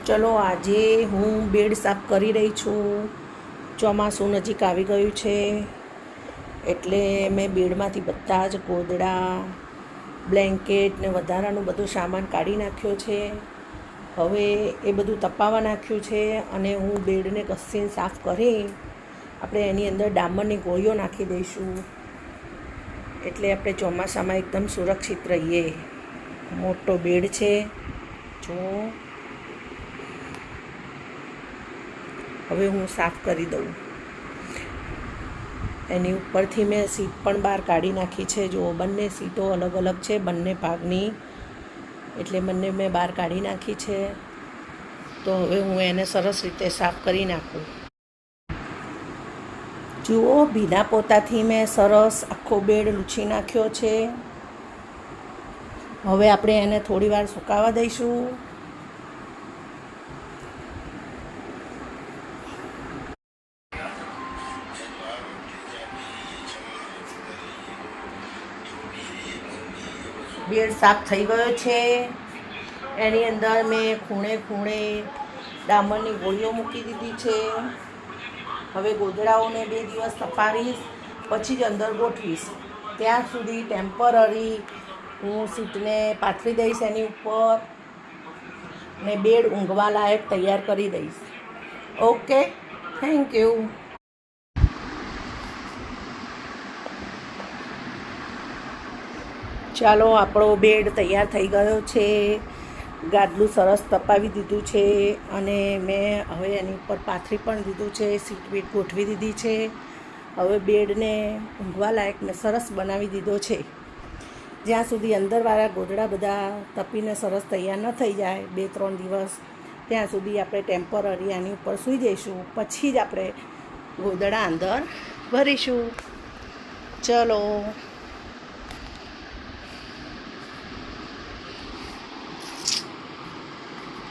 ચલો આજે હું બેડ સાફ કરી રહી છું. ચોમાસું નજીક આવી ગયું છે એટલે મેં બેડમાંથી બધા જ ગોદડા, બ્લેન્કેટ ને વધારાનું બધું સામાન કાઢી નાખ્યો છે. હવે એ બધું તપાવવા નાખ્યું છે અને હું બેડને ઘસીને સાફ કરી આપણે એની અંદર ડામરની ગોળીઓ નાખી દઈશું એટલે આપણે ચોમાસામાં એકદમ સુરક્ષિત રહીએ. મોટો બેડ છે જો. હવે હું સાફ કરી દઉં. એની ઉપરથી મેં સીટ પણ બહાર કાઢી નાખી છે. જો બંને સીટો અલગ અલગ છે બંને ભાગની, એટલે બંને મેં બહાર કાઢી નાખી છે. તો હવે હું એને સરસ રીતે સાફ કરી નાખું. જુઓ, ભીના પોતાથી મેં સરસ આખો બેડ લૂછી નાખ્યો છે. હવે આપણે એને થોડી વાર સુકાવા દઈશું. બેડ સાફ થઈ ગયો છે. એની અંદર મેં ખૂણે ખૂણે ડામરની ગોળીઓ મૂકી દીધી છે. હવે ગોદડાઓને 2 દિવસ તપાવીશ, પછી જ અંદર ગોઠવીશ. ત્યાં સુધી ટેમ્પરરી હું સીટને પાથરી દઈશ એની ઉપર ને બેડ ઊંઘવા લાયક તૈયાર કરી દઈશ. Okay, thank you. ચાલો, આપણો બેડ તૈયાર થઈ ગયો છે. ગાદલું સરસ તપાવી દીધું છે અને મેં હવે એની ઉપર પાથરી પણ દીધું છે. સીટ બીટ ગોઠવી દીધી છે. હવે બેડને ઊંઘવા લાયક મેં સરસ બનાવી દીધો છે. જ્યાં સુધી અંદરવાળા ગોદડા બધા તપીને સરસ તૈયાર ન થઈ જાય 2-3 દિવસ, ત્યાં સુધી આપણે ટેમ્પરરી આની ઉપર સૂઈ જઈશું. પછી જ આપણે ગોદડા અંદર ભરીશું. ચલો.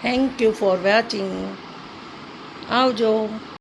Thank you for watching. આવજો.